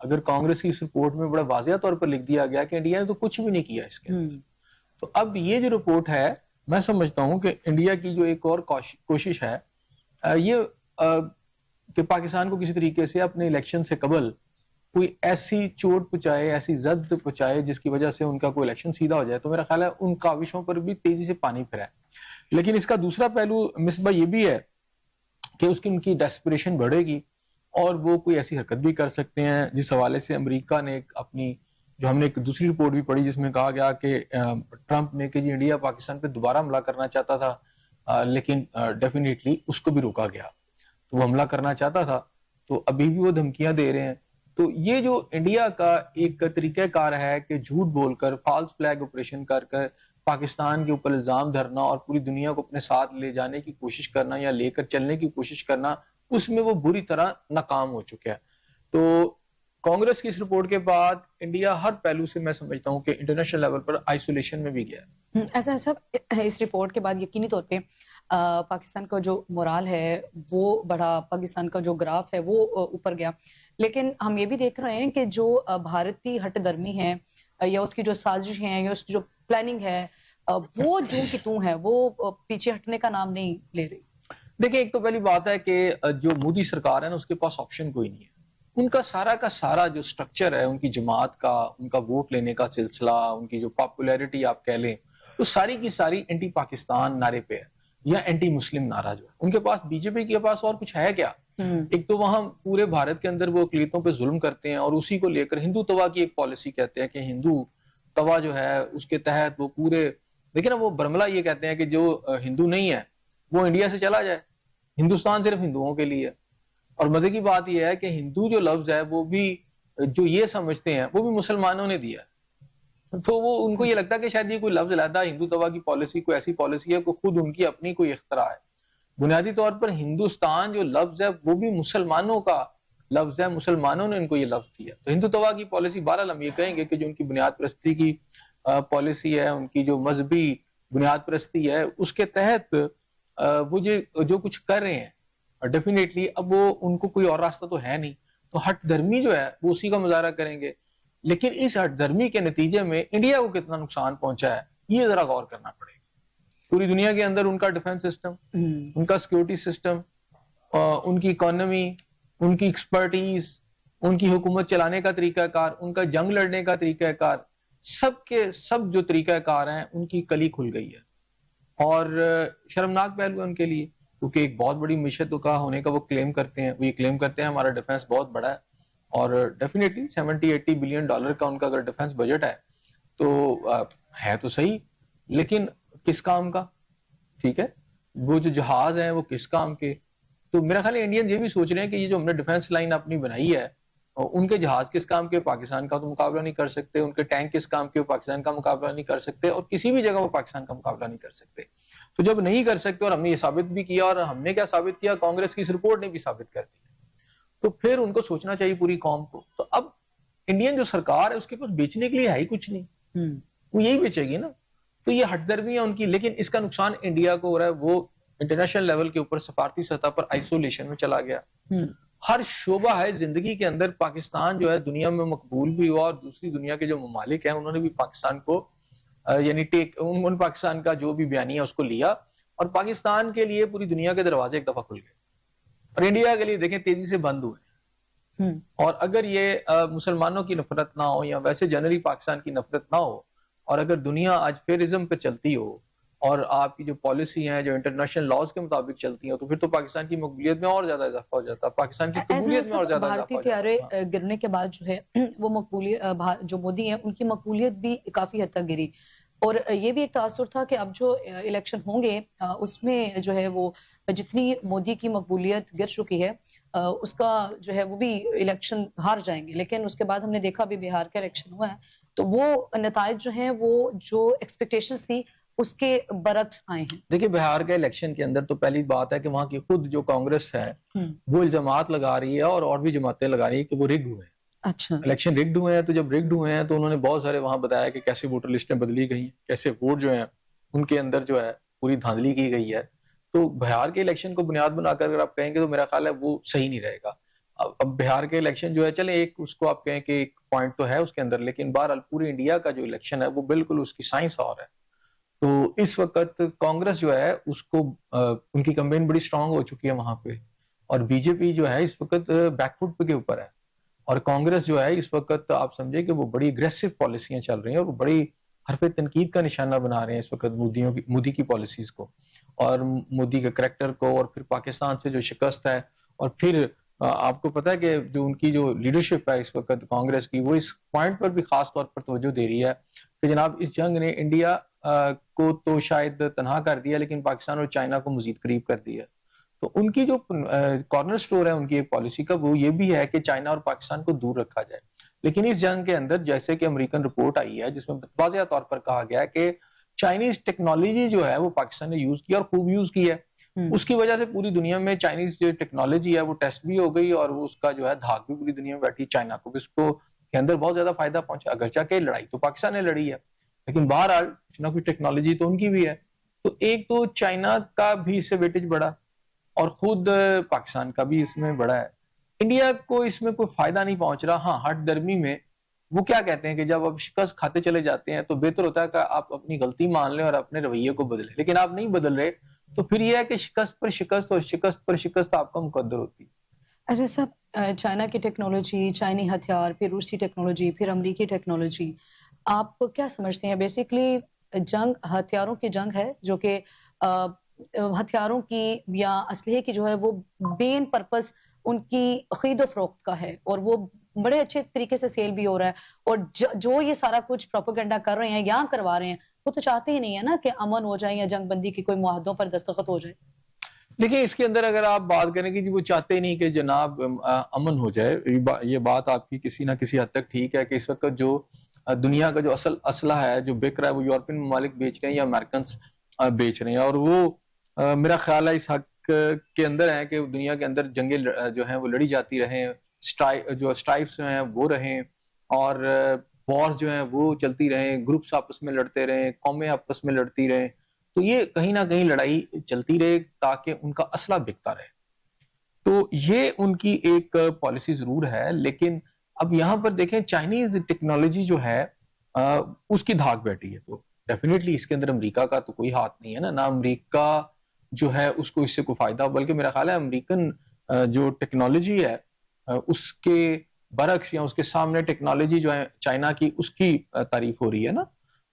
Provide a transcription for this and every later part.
اگر کانگریس کی اس رپورٹ میں بڑا واضح طور پر لکھ دیا گیا کہ انڈیا نے تو کچھ بھی نہیں کیا اس کے اندر، تو اب یہ جو رپورٹ ہے میں سمجھتا ہوں کہ انڈیا کی جو ایک اور کوشش ہے یہ کہ پاکستان کو کسی طریقے سے اپنے الیکشن سے قبل کوئی ایسی چوٹ پہنچائے، ایسی زد پہنچائے جس کی وجہ سے ان کا کوئی الیکشن سیدھا ہو جائے. تو میرا خیال ہے ان کاوشوں پر بھی تیزی سے پانی پھرا ہے. لیکن اس کا دوسرا پہلو مصباح یہ بھی ہے کہ ان کی ڈیسپریشن بڑھے گی اور وہ کوئی ایسی حرکت بھی کر سکتے ہیں جس حوالے سے امریکہ نے اپنی جو ہم نے ایک دوسری رپورٹ بھی پڑھی جس میں کہا گیا کہ ٹرمپ نے کہ جی انڈیا پاکستان پہ دوبارہ حملہ کرنا چاہتا تھا لیکن ڈیفینیٹلی اس کو بھی روکا گیا. تو وہ حملہ کرنا چاہتا تھا تو ابھی بھی وہ دھمکیاں دے رہے ہیں. تو یہ جو انڈیا کا ایک طریقہ کار ہے کہ جھوٹ بول کر فالس فلیگ آپریشن کر پاکستان کے اوپر الزام دھرنا اور پوری دنیا کو اپنے ساتھ لے جانے کی کوشش کرنا یا لے کر چلنے کی کوشش کرنا، اس میں وہ بری طرح ناکام ہو چکا ہے. تو کانگریس کی اس رپورٹ کے بعد انڈیا ہر پہلو سے میں سمجھتا ہوں کہ انٹرنیشنل لیول پر آئسولیشن میں بھی گیا ہے. ایسا صاحب اس رپورٹ کے بعد یقینی طور پہ پاکستان کا جو مورال ہے وہ بڑھا، پاکستان کا جو گراف ہے وہ اوپر گیا، لیکن ہم یہ بھی دیکھ رہے ہیں کہ جو بھارتی ہٹ درمی ہے یا اس کی جو سازش ہے یا اس کی جو پلاننگ ہے وہ جو کہ تو ہے وہ پیچھے ہٹنے کا نام نہیں لے رہی. دیکھیں ایک تو پہلی بات ہے کہ جو مودی سرکار ہے نا اس کے پاس آپشن کوئی نہیں ہے. ان کا سارا جو سٹرکچر ہے، ان کی جماعت کا، ان کا ووٹ لینے کا سلسلہ، ان کی جو پاپولیرٹی آپ کہہ لیں، تو ساری کی ساری اینٹی پاکستان نعرے پہ ہے یا اینٹی مسلم نعرہ جو ہے. ان کے پاس بی جے پی کے پاس اور کچھ ہے کیا؟ ایک تو وہاں پورے بھارت کے اندر وہ اقلیتوں پہ ظلم کرتے ہیں اور اسی کو لے کر ہندو توا کی ایک پالیسی کہتے ہیں کہ ہندو توا جو ہے اس کے تحت وہ پورے، دیکھیں نا وہ برملا یہ کہتے ہیں کہ جو ہندو نہیں ہے وہ انڈیا سے چلا جائے، ہندوستان صرف ہندوؤں کے لیے. اور مزے کی بات یہ ہے کہ ہندو جو لفظ ہے وہ بھی جو یہ سمجھتے ہیں وہ بھی مسلمانوں نے دیا ہے. تو وہ ان کو یہ لگتا ہے کہ شاید یہ کوئی لفظ علیحدہ ہندو توا کی پالیسی کوئی ایسی پالیسی ہے کوئی خود ان کی اپنی کوئی اختراع ہے. بنیادی طور پر ہندوستان جو لفظ ہے وہ بھی مسلمانوں کا لفظ ہے، مسلمانوں نے ان کو یہ لفظ دیا. تو ہندو توا کی پالیسی بہرحال ہم یہ کہیں گے کہ جو ان کی بنیاد پرستی کی پالیسی ہے، ان کی جو مذہبی بنیاد پرستی ہے، اس کے تحت وہ جو کچھ کر رہے ہیں ڈیفینیٹلی اب وہ ان کو کوئی اور راستہ تو ہے نہیں. تو ہٹ دھرمی جو ہے وہ اسی کا مظاہرہ کریں گے. لیکن اس ہٹ دھرمی کے نتیجے میں انڈیا کو کتنا نقصان پہنچا ہے یہ ذرا غور کرنا پڑے گا. پوری دنیا کے اندر ان کا ڈیفنس سسٹم، ان کا سیکورٹی سسٹم، ان کی اکانومی، ان کی ایکسپرٹیز، ان کی حکومت چلانے کا طریقہ کار، ان کا جنگ لڑنے کا طریقہ کار، سب کے سب جو طریقہ کار ہیں ان کی کلی کھل گئی ہے. اور شرمناک پہلو ہے ان کے لیے کیونکہ ایک بہت بڑی معیشت کا ہونے کا وہ کلیم کرتے ہیں. وہ یہ کلیم کرتے ہیں ہمارا ڈیفنس بہت بڑا ہے اور ڈیفینیٹلی 70-80 بلین ڈالر کا ان کا اگر ڈیفنس بجٹ ہے تو ہے تو صحیح، لیکن کس کام کا؟ ٹھیک ہے، وہ جو جہاز ہیں وہ کس کام کے؟ تو میرا خیال ہے انڈین یہ بھی سوچ رہے ہیں کہ یہ جو ہم نے ڈیفنس لائن اپنی بنائی ہے ان کے جہاز کس کام کے؟ پاکستان کا تو مقابلہ نہیں کر سکتے. ان کے ٹینک کس کام کے؟ پاکستان کا مقابلہ نہیں کر سکتے. اور کسی بھی جگہ وہ پاکستان کا مقابلہ نہیں کر سکتے. تو جب نہیں کر سکتے اور ہم نے یہ ثابت بھی کیا، اور ہم نے کیا ثابت کیا، کانگریس کی اس رپورٹ نے بھی ثابت کر دیا، تو پھر ان کو سوچنا چاہیے پوری قوم کو. تو اب انڈین جو سرکار ہے اس کے پاس بیچنے کے لیے ہے ہی کچھ نہیں، وہ یہی بیچے گی نا. تو یہ ہٹ درمی ہے ان کی. لیکن اس کا نقصان انڈیا کو ہو رہا ہے، وہ انٹرنیشنل لیول کے اوپر سفارتی سطح پر آئسولیشن میں چلا گیا. ہر شعبہ ہے زندگی کے اندر پاکستان جو ہے دنیا میں مقبول بھی ہوا، اور دوسری دنیا کے جو ممالک ہیں انہوں نے بھی پاکستان کو یعنی ان پاکستان کا جو بھی بیانیہ اس کو لیا، اور پاکستان کے لیے پوری دنیا کے دروازے ایک دفعہ کھل گئے اور انڈیا کے لیے دیکھیں تیزی سے بند ہوئے. اور اگر یہ مسلمانوں کی نفرت نہ ہو یا ویسے جنرلی پاکستان کی نفرت نہ ہو، اور اگر دنیا آج فیئرزم پہ چلتی ہو اور آپ کی جو پالیسی ہیں جو انٹرنیشنل لاز کے مطابق چلتی ہیں، تو پھر تو پاکستان کی مقبولیت میں اور زیادہ اضافہ ہو جاتا ہے، پاکستان کی قبولیت میں اور زیادہ اضافہ ہو جاتا ہے. بھارتی طیارے گرنے کے بعد جو ہے وہ مقبولیت جو مودی ہیں ان کی مقبولیت بھی کافی حد تک گری، اور یہ بھی ایک تاثر تھا کہ اب جو الیکشن ہوں گے اس میں جو ہے وہ جتنی مودی کی مقبولیت گر چکی ہے اس کا جو ہے وہ بھی الیکشن ہار جائیں گے. لیکن اس کے بعد ہم نے دیکھا بھی بہار کا الیکشن ہوا ہے تو وہ نتائج جو ہیں وہ جو ایکسپیکٹیشنز تھی اس کے برعکس آئے ہیں. دیکھیں بہار کے الیکشن کے اندر تو پہلی بات ہے کہ وہاں کی خود جو کانگریس ہے وہ الزامات لگا رہی ہے اور بھی جماعتیں لگا رہی ہیں کہ وہ رگڈ ہوئے ہیں. اچھا، الیکشن رگڈ ہوئے ہیں. تو جب رگڈ ہوئے ہیں تو انہوں نے بہت سارے وہاں بتایا کہ کیسے ووٹر لسٹیں بدلی گئی ہیں، کیسے ووٹ جو ہیں ان کے اندر جو ہے پوری دھاندلی کی گئی ہے. تو بہار کے الیکشن کو بنیاد بنا کر اگر آپ کہیں گے تو میرا خیال ہے وہ صحیح نہیں رہے گا. اب بہار کے الیکشن جو ہے چلیں ایک اس کو آپ کہیں کہ ایک پوائنٹ تو ہے اس کے اندر، لیکن بہرحال پورے انڈیا کا جو الیکشن ہے وہ بالکل اس کی سائنس اور ہے. تو اس وقت کانگریس جو ہے اس کو ان کی کمپین بڑی اسٹرانگ ہو چکی ہے وہاں پہ، اور بی جے پی جو ہے اس وقت بیک فٹ کے اوپر ہے، اور کانگریس جو ہے اس وقت آپ سمجھے کہ وہ بڑی اگریسو پالیسیاں چل رہی ہیں اور وہ بڑی حرف تنقید کا نشانہ بنا رہے ہیں اس وقت مودی کی پالیسیز کو اور مودی کے کریکٹر کو، اور پھر پاکستان سے جو شکست ہے، اور پھر آپ کو پتا ہے کہ جو ان کی جو لیڈرشپ ہے اس وقت کانگریس کی، وہ اس پوائنٹ پر بھی خاص طور پر توجہ دے رہی ہے کہ جناب اس جنگ نے انڈیا کو تو شاید تنہا کر دیا لیکن پاکستان اور چائنا کو مزید قریب کر دیا. تو ان کی جو کارنر سٹور ہے ان کی ایک پالیسی کا، وہ یہ بھی ہے کہ چائنا اور پاکستان کو دور رکھا جائے. لیکن اس جنگ کے اندر جیسے کہ امریکن رپورٹ آئی ہے جس میں واضح طور پر کہا گیا ہے کہ چائنیز ٹیکنالوجی جو ہے وہ پاکستان نے یوز کی اور خوب یوز کی ہے. اس کی وجہ سے پوری دنیا میں چائنیز جو ٹیکنالوجی ہے وہ ٹیسٹ بھی ہو گئی، اور وہ اس کا جو ہے دھاک بھی پوری دنیا میں بیٹھی. چائنا کو بھی اس کو کے اندر بہت زیادہ فائدہ پہنچا، اگرچہ کہ لڑائی تو پاکستان نے لڑی ہے لیکن بہرحال کچھ نہ کچھ ٹیکنالوجی تو ان کی بھی ہے. تو ایک تو چائنا کا بھی اس سے ویٹیج بڑھا اور خود پاکستان کا بھی اس میں بڑا ہے. انڈیا کو اس میں کوئی فائدہ نہیں پہنچ رہا. ہاں ہٹ درمی میں وہ کیا کہتے ہیں کہ جب آپ شکست کھاتے چلے جاتے ہیں تو بہتر ہوتا ہے کہ آپ اپنی غلطی مان لیں اور اپنے رویے کو بدلیں، لیکن آپ نہیں بدل رہے تو پھر یہ ہے کہ شکست پر شکست اور شکست پر شکست آپ کا مقدر ہوتی ہے. اچھا صاحب، چائنا کی ٹیکنالوجی، چائنی ہتھیار، پھر روسی ٹیکنالوجی، پھر امریکی ٹیکنالوجی، آپ کیا سمجھتے ہیں بیسیکلی جنگ ہتھیاروں کی جنگ ہے جو کہ ہتھیاروں کی یا اسلحے کی جو ہے وہ مین پرپس ان کی خرید و فروخت کا ہے، اور وہ بڑے اچھے طریقے سے سیل بھی ہو رہا ہے، اور جو یہ سارا کچھ پروپیگنڈا کر رہے ہیں یا کروا رہے ہیں وہ تو چاہتے ہی نہیں ہے نا کہ امن ہو جائے یا جنگ بندی کی کوئی معاہدوں پر دستخط ہو جائے. دیکھیں اس کے اندر اگر آپ بات کریں کہ وہ چاہتے نہیں کہ جناب امن ہو جائے، یہ بات آپ کی کسی نہ کسی حد تک ٹھیک ہے کہ اس وقت جو دنیا کا جو اصل اسلحہ ہے جو بک رہا ہے وہ یورپین ممالک بیچ رہے ہیں یا امریکنز بیچ رہے ہیں، اور وہ میرا خیال ہے اس حق کے اندر ہے کہ دنیا کے اندر جنگیں جو ہیں وہ لڑی جاتی رہیں، جو اسٹرائفس ہیں وہ رہیں، اور وارز جو ہیں وہ چلتی رہیں، گروپس آپس میں لڑتے رہیں، قومیں آپس میں لڑتی رہیں. تو یہ کہیں نہ کہیں لڑائی چلتی رہے تاکہ ان کا اسلحہ بکتا رہے. تو یہ ان کی ایک پالیسی ضرور ہے، لیکن اب یہاں پر دیکھیں چائنیز ٹیکنالوجی جو ہے اس کی دھاک بیٹھی ہے. تو ڈیفینیٹلی اس کے اندر امریکہ کا تو کوئی ہاتھ نہیں ہے نا امریکہ جو ہے اس کو اس سے کوئی فائدہ، بلکہ میرا خیال ہے امریکن جو ٹیکنالوجی ہے اس کے برعکس یا اس کے سامنے ٹیکنالوجی جو ہے چائنا کی اس کی تعریف ہو رہی ہے نا.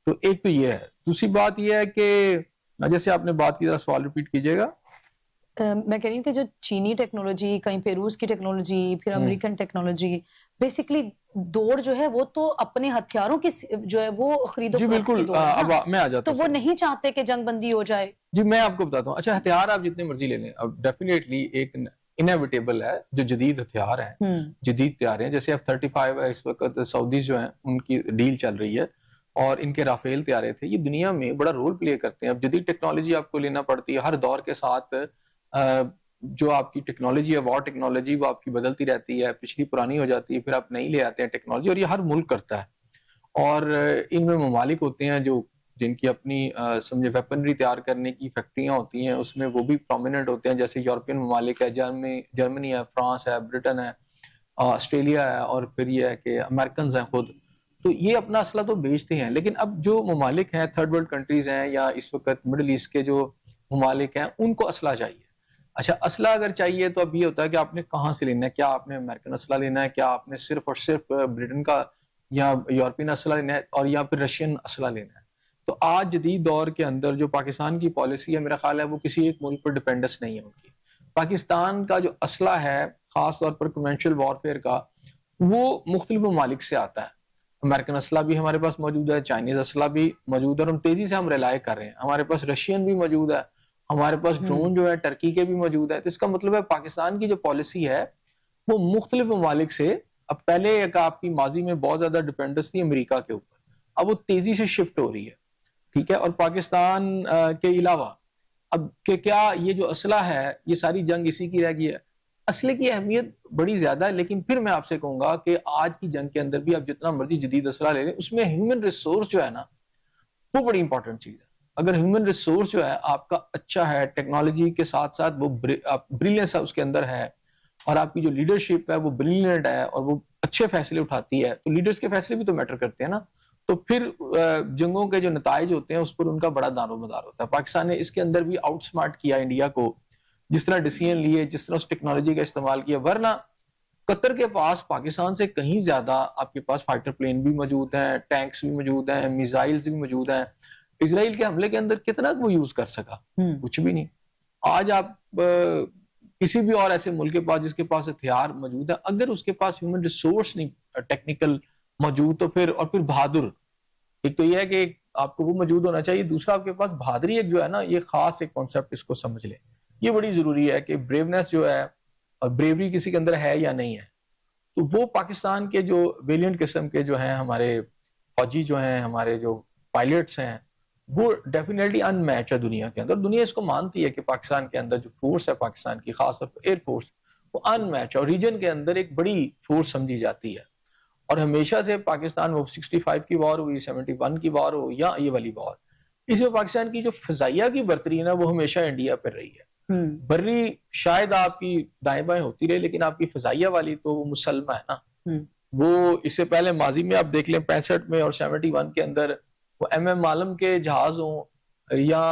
تو ایک تو یہ ہے. دوسری بات یہ ہے کہ جیسے آپ نے بات کی، سوال ریپیٹ کیجئے گا. میں کہہ رہی ہوں کہ جو چینی ٹیکنالوجی، کہیں پہ روس کی ٹیکنالوجی، پھر امریکن ٹیکنالوجی، بیسیکلی دوڑ جو ہے وہ تو اپنے ہتھیاروں کی جو ہے وہ خرید و جی فروخت کی بالکل، دوڑ ہے اب نا، میں آ جاتا تو ہوں. وہ نہیں چاہتے کہ جنگ بندی ہو جائے. جی میں آپ کو بتاتا ہوں. اچھا ہتھیار آپ جتنے مرضی لے لیں، اب ڈیفینیٹلی ایک انیویٹیبل ہے جو جدید ہتھیار ہیں، جدید تیاریں، جیسے F-35 ہے اس وقت سعودیز جو ہیں ان کی ڈیل چل رہی ہے، اور ان کے رافیل طیارے تھے، یہ دنیا میں بڑا رول پلے کرتے ہیں. اب جدید ٹیکنالوجی آپ کو لینا پڑتی ہے، ہر دور کے ساتھ جو آپ کی ٹیکنالوجی ہے، وار ٹیکنالوجی، وہ آپ کی بدلتی رہتی ہے، پچھلی پرانی ہو جاتی ہے، پھر آپ نئی لے آتے ہیں ٹیکنالوجی، اور یہ ہر ملک کرتا ہے. اور ان میں ممالک ہوتے ہیں جو جن کی اپنی سمجھے ویپنری تیار کرنے کی فیکٹریاں ہوتی ہیں، اس میں وہ بھی پرومیننٹ ہوتے ہیں، جیسے یورپین ممالک ہے، جرمنی ہے، فرانس ہے، برٹن ہے، آسٹریلیا ہے، اور پھر یہ ہے کہ امریکنز ہیں خود. تو یہ اپنا اسلحہ تو بیچتے ہیں، لیکن اب جو ممالک ہیں، تھرڈ ورلڈ کنٹریز ہیں، یا اس وقت مڈل ایسٹ کے جو ممالک ہیں، ان کو اسلحہ چاہیے. اچھا اسلحہ اگر چاہیے تو اب یہ ہوتا ہے کہ آپ نے کہاں سے لینا ہے، کیا آپ نے امریکن اسلحہ لینا ہے، کیا آپ نے صرف اور صرف برٹن کا یا یورپین اسلحہ لینا ہے، اور یا پھر رشین اسلحہ لینا ہے. تو آج جدید دور کے اندر جو پاکستان کی پالیسی ہے، میرا خیال ہے وہ کسی ایک ملک پر ڈیپینڈنس نہیں ہے ان کی. پاکستان کا جو اسلحہ ہے خاص طور پر کنونشنل وارفیئر کا، وہ مختلف ممالک سے آتا ہے. امریکن اسلحہ بھی ہمارے پاس موجود ہے، چائنیز اسلحہ بھی موجود ہے، اور ہم تیزی سے ہم ریلائے کر رہے ہیں. ہمارے پاس رشین بھی موجود ہے، ہمارے پاس ڈرون جو ہے ٹرکی کے بھی موجود ہے. تو اس کا مطلب ہے پاکستان کی جو پالیسی ہے وہ مختلف ممالک سے، اب پہلے ایک آپ کی ماضی میں بہت زیادہ ڈیپینڈنس تھی امریکہ کے اوپر، اب وہ تیزی سے شفٹ ہو رہی ہے. ٹھیک ہے. اور پاکستان کے علاوہ اب کہ کیا یہ جو اسلحہ ہے یہ ساری جنگ اسی کی رہ گئی ہے؟ اسلحے کی اہمیت بڑی زیادہ ہے، لیکن پھر میں آپ سے کہوں گا کہ آج کی جنگ کے اندر بھی آپ جتنا مرضی جدید اسلحہ لے لیں، اس میں ہیومن ریسورس جو ہے نا وہ بڑی امپورٹنٹ چیز ہے. اگر ہیومن ریسورس جو ہے آپ کا اچھا ہے، ٹیکنالوجی کے ساتھ ساتھ وہ بریلینس ہے اس کے اندر ہے، اور آپ کی جو لیڈرشپ ہے وہ بریلینٹ ہے اور وہ اچھے فیصلے اٹھاتی ہے، تو لیڈرز کے فیصلے بھی تو میٹر کرتے ہیں نا. تو پھر جنگوں کے جو نتائج ہوتے ہیں اس پر ان کا بڑا دار و مدار ہوتا ہے. پاکستان نے اس کے اندر بھی آؤٹ سمارٹ کیا انڈیا کو، جس طرح ڈیسیژن لیے، جس طرح اس ٹیکنالوجی کا استعمال کیا. ورنہ قطر کے پاس پاکستان سے کہیں زیادہ آپ کے پاس فائٹر پلین بھی موجود ہیں، ٹینکس بھی موجود ہیں، میزائلز بھی موجود ہیں. اسرائیل کے حملے کے اندر کتنا وہ یوز کر سکا؟ کچھ بھی نہیں. آج آپ کسی بھی اور ایسے ملک کے پاس جس کے پاس ہتھیار موجود ہے، اگر اس کے پاس ہیومن ریسورس نہیں ٹیکنیکل موجود، تو پھر بہادر، ایک تو یہ ہے کہ آپ کو وہ موجود ہونا چاہیے، دوسرا آپ کے پاس بہادری ایک جو ہے نا، یہ خاص ایک کانسیپٹ، اس کو سمجھ لیں. یہ بڑی ضروری ہے کہ بریونیس جو ہے اور بریوری کسی کے اندر ہے یا نہیں ہے. تو وہ پاکستان کے جو ویلینٹ قسم کے جو ہیں ہمارے فوجی جو ہیں، ہمارے جو پائلٹس ہیں، وہ ڈیفینیٹلی ان میچ ہے دنیا کے اندر. دنیا اس کو مانتی ہے کہ پاکستان کے اندر جو فورس ہے پاکستان کی، خاص طور پر ایئر فورس، وہ ان میچ اور ریجن کے اندر ایک بڑی فورس سمجھی جاتی ہے. اور ہمیشہ سے پاکستان وہ 65 کی وار ہوئی، 71 کی وار ہو یا یہ والی وار، اس میں پاکستان کی جو فضائیہ کی برتری ہے نا، وہ ہمیشہ انڈیا پر رہی ہے. بری شاید آپ کی دائیں بائیں ہوتی رہے، لیکن آپ کی فضائیہ والی تو وہ مسلمہ ہے نا. وہ اس سے پہلے ماضی میں آپ دیکھ لیں 65 میں اور 71 کے اندر وہ ایم عالم کے جہاز ہوں یا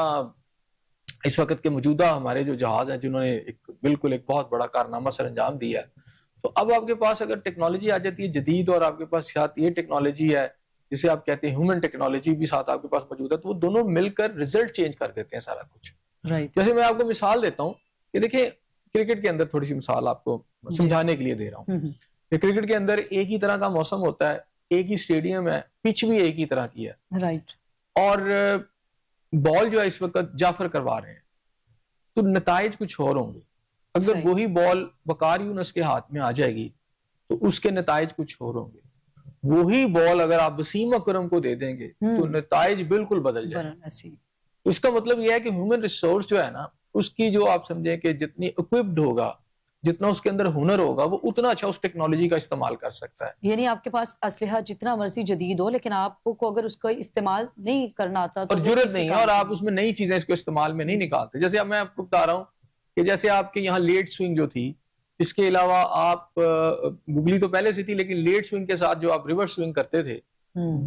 اس وقت کے موجودہ ہمارے جو جہاز ہیں جنہوں نے بالکل ایک بہت بڑا کارنامہ سر انجام دیا ہے. تو اب آپ کے پاس اگر ٹیکنالوجی آ جاتی ہے جدید، اور آپ کے پاس ساتھ یہ ٹیکنالوجی ہے جسے آپ کہتے ہیں ہیومن ٹیکنالوجی بھی ساتھ آپ کے پاس موجود ہے، تو وہ دونوں مل کر رزلٹ چینج کر دیتے ہیں سارا کچھ. جیسے میں آپ کو مثال دیتا ہوں کہ دیکھیں کرکٹ کے اندر، تھوڑی سی مثال آپ کو سمجھانے کے لیے دے رہا ہوں کہ کرکٹ کے اندر ایک ہی طرح کا موسم ہوتا ہے، ایک ہی اسٹیڈیم ہے، پچ بھی ایک ہی طرح کی ہے، اور بال جو ہے اس وقت جعفر کروا رہے ہیں، تو نتائج کچھ اور ہوں گے. اگر وہی بال وقار یونس کے ہاتھ میں آ جائے گی تو اس کے نتائج کچھ اور ہوں گے. وہی بال اگر آپ وسیم اکرم کو دے دیں گے تو نتائج بالکل بدل جائیں گے. تو اس کا مطلب یہ ہے کہ ہیومن ریسورس جو ہے نا، اس کی جو آپ سمجھیں کہ جتنی اکوپڈ ہوگا، جتنا اس کے اندر ہنر ہوگا، وہ اتنا اچھا اس ٹیکنالوجی کا استعمال کر سکتا ہے. یعنی آپ کے پاس اسلحہ جتنا مرضی جدید ہو، لیکن آپ کو اگر اس کا استعمال نہیں کرنا آتا تو اور جرت نہیں ہے، اور آپ اس میں نئی چیزیں اس کو استعمال میں نہیں نکالتے. جیسے اب میں آپ کو بتا رہا ہوں کہ جیسے آپ کے یہاں لیٹ سوئنگ جو تھی، اس کے علاوہ آپ گگلی تو پہلے سے تھی، لیکن لیٹ سوئنگ کے ساتھ جو آپ ریورس سوئنگ کرتے تھے،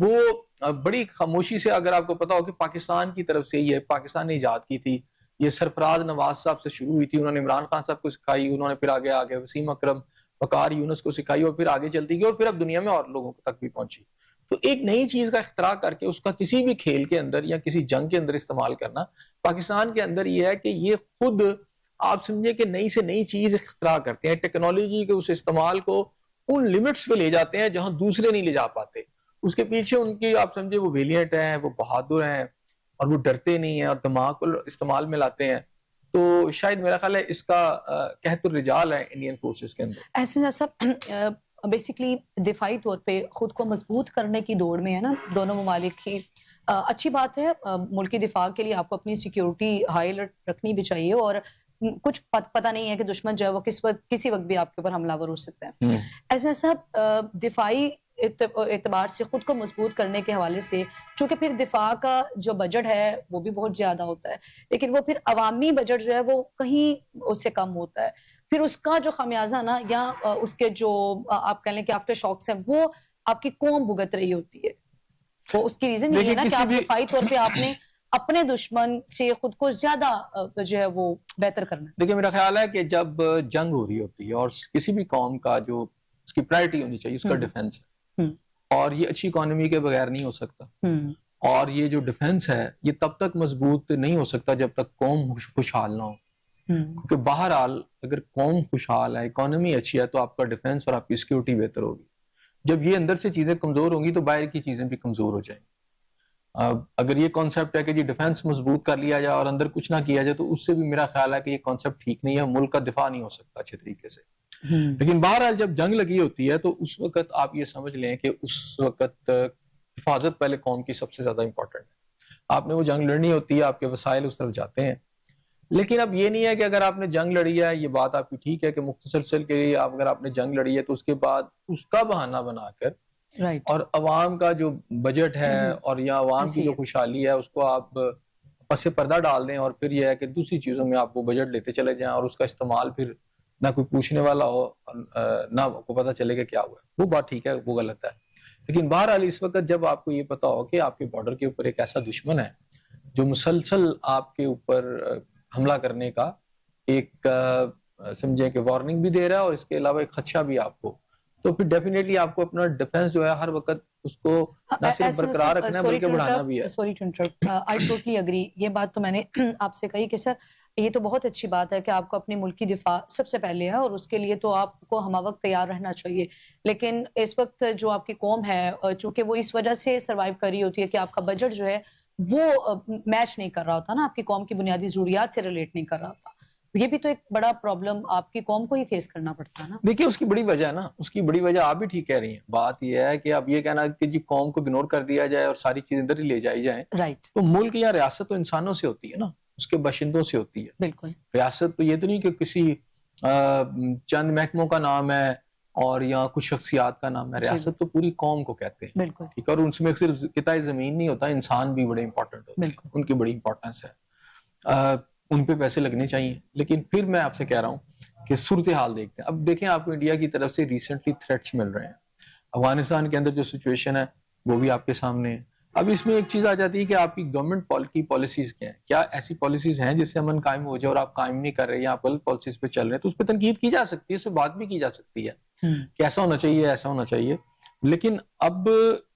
وہ بڑی خاموشی سے، اگر آپ کو پتا ہو کہ پاکستان کی طرف سے یہ پاکستان نے ایجاد کی تھی. یہ سرفراز نواز صاحب سے شروع ہوئی تھی، انہوں نے عمران خان صاحب کو سکھائی، انہوں نے پھر آگے وسیم اکرم، وقار یونس کو سکھائی، اور پھر آگے چلتی گئی اور پھر اب دنیا میں اور لوگوں تک بھی پہنچی. تو ایک نئی چیز کا اختراع کر کے اس کا کسی بھی کھیل کے اندر یا کسی جنگ کے اندر استعمال کرنا، پاکستان کے اندر یہ ہے کہ یہ خود آپ سمجھے کہ نئی سے نئی چیز اختراع کرتے ہیں، ٹیکنالوجی کے اس استعمال کو ان لمٹس پہ لے جاتے ہیں جہاں دوسرے نہیں لے جا پاتے. اس کے پیچھے ان کی آپ سمجھے وہ ویلینٹ ہیں، وہ بہادر ہیں، اور وہ ڈرتے نہیں ہیں اور دماغ کو استعمال میں لاتے ہیں. تو شاید میرا خیال ہے اس کا قحط الرجال ہے انڈین فورسز کے اندر. ایسے سب بیسیکلی دفاعی طور پہ خود کو مضبوط کرنے کی دوڑ میں ہے نا دونوں ممالک کی. اچھی بات ہے، ملکی دفاع کے لیے آپ کو اپنی سیکیورٹی ہائی الرٹ رکھنی بھی چاہیے، اور کچھ پتہ نہیں ہے کہ دشمن جو ہے وہ کسی وقت بھی آپ کے اوپر حملہ ور ہو سکتا ہے. ایسے سب دفاعی اعتبار سے خود کو مضبوط کرنے کے حوالے سے، چونکہ پھر دفاع کا جو بجٹ ہے وہ بھی بہت زیادہ ہوتا ہے، لیکن وہ پھر عوامی بجٹ جو ہے وہ کہیں اس سے کم ہوتا ہے. پھر اس کا جو خمیازہ نا، یا اس کے جو آپ کہہ لیں کہ آفٹر شاکس ہیں، وہ آپ کی قوم بھگت رہی ہوتی ہے. وہ اس کی ریزن یہ ہے نا کہ آپ دفاعی طور پہ آپ نے اپنے دشمن سے خود کو زیادہ جو ہے وہ بہتر کرنا. دیکھیں میرا خیال ہے کہ جب جنگ ہو رہی ہوتی ہے اور کسی بھی قوم کا جو اس کی پرائرٹی ہونی چاہیے اس کا ڈیفنس ہے، اور یہ اچھی اکانومی کے بغیر نہیں ہو سکتا. اور یہ جو ڈیفنس ہے یہ تب تک مضبوط نہیں ہو سکتا جب تک قوم خوشحال نہ ہو. کیونکہ بہرحال اگر قوم خوشحال ہے، اکانومی اچھی ہے، تو آپ کا ڈیفنس اور آپ کی سیکیورٹی بہتر ہوگی. جب یہ اندر سے چیزیں کمزور ہوں گی تو باہر کی چیزیں بھی کمزور ہو جائیں گی. اگر یہ کانسیپٹ ہے کہ جی ڈیفنس مضبوط کر لیا جائے اور اندر کچھ نہ کیا جائے، تو اس سے بھی میرا خیال ہے کہ یہ کانسیپٹ ٹھیک نہیں ہے، ملک کا دفاع نہیں ہو سکتا اچھے طریقے سے. لیکن بہرحال جب جنگ لگی ہوتی ہے تو اس وقت آپ یہ سمجھ لیں کہ اس وقت حفاظت پہلے قوم کی سب سے زیادہ امپورٹنٹ ہے. آپ نے وہ جنگ لڑنی ہوتی ہے، آپ کے وسائل اس طرف جاتے ہیں. لیکن اب یہ نہیں ہے کہ اگر آپ نے جنگ لڑی ہے، یہ بات آپ کی ٹھیک ہے کہ مختصر چل کے لیے اگر آپ نے جنگ لڑی ہے تو اس کے بعد اس کا بہانہ بنا کر اور عوام کا جو بجٹ ہے اور یا عوام کی جو خوشحالی ہے اس کو آپ پس پردہ ڈال دیں، اور پھر یہ ہے کہ دوسری چیزوں میں آپ وہ بجٹ لیتے چلے جائیں اور اس کا استعمال پھر نہ کوئی پوچھنے والا ہو، نہ آپ کو پتہ چلے کہ کیا ہوا ہے، وہ بات ٹھیک ہے، وہ غلط ہے. لیکن بہرحال اس وقت جب آپ کو یہ پتا ہو کہ آپ کے بارڈر کے اوپر ایک ایسا دشمن ہے جو مسلسل آپ کے اوپر حملہ کرنے کا ایک سمجھیں کہ وارننگ بھی دے رہا ہے اور اس کے علاوہ ایک خدشہ بھی آپ کو، تو پھر ڈیفینیٹلی آپ کو اپنا ڈیفenس جو ہے ہر وقت اس کو نہ صرف برقرار رکھنا ہے بلکہ بڑھانا بھی ہے. Sorry to interrupt, I totally agree. یہ بات تو میں نے آپ سے کہی کہ سر یہ تو بہت اچھی بات ہے کہ آپ کو اپنی ملک کی دفاع سب سے پہلے ہے اور اس کے لیے تو آپ کو ہمہ وقت تیار رہنا چاہیے. لیکن اس وقت جو آپ کی قوم ہے چونکہ وہ اس وجہ سے سروائیو کر رہی ہوتی ہے کہ آپ کا بجٹ جو ہے وہ میچ نہیں کر رہا ہوتا نا، آپ کی قوم کی بنیادی ضروریات سے ریلیٹ نہیں کر رہا ہوتا. یہ بھی تو ایک بڑا پرابلم آپ کی قوم کو ہی فیس کرنا پڑتا ہے نا. دیکھیے اس کی بڑی وجہ ہے نا، اس کی بڑی وجہ آپ بھی ٹھیک کہہ رہی ہیں. بات یہ ہے کہ اب یہ کہنا کہ جی قوم کو اگنور کر دیا جائے اور ساری چیزیں ادھر ہی لے جائی جائیں، رائٹ. تو ملک یا ریاست تو انسانوں سے ہوتی ہے نا، اس کے باشندوں سے ہوتی ہے. بالکل. ریاست تو یہ تو نہیں کہ کسی چند محکموں کا نام ہے اور یا کچھ شخصیات کا نام ہے. ریاست تو پوری قوم کو کہتے ہیں. بالکل. ٹھیک ہے، اور اس میں صرف قطعہ زمین نہیں ہوتا، انسان بھی بڑے امپورٹنٹ ہوتے ہیں، ان کی بڑی امپورٹنس ہے، ان پہ پیسے لگنے چاہیے. لیکن پھر میں آپ سے کہہ رہا ہوں کہ صورتحال دیکھتے ہیں. اب دیکھیں آپ کو انڈیا کی طرف سے ریسنٹلی تھریٹس مل رہے ہیں. افغانستان کے اندر جو سچویشن ہے وہ بھی آپ کے سامنے ہے. اب اس میں ایک چیز آ جاتی ہے کہ آپ کی گورنمنٹ کی پالیسیز کیا ہیں. کیا ایسی پالیسیز ہیں جس سے امن قائم ہو جائے اور آپ قائم نہیں کر رہے یا آپ غلط پالیسیز پہ چل رہے ہیں، تو اس پہ تنقید کی جا سکتی ہے، اس پہ بات بھی کی جا سکتی ہے کہ ایسا ہونا چاہیے، ایسا ہونا چاہیے. لیکن اب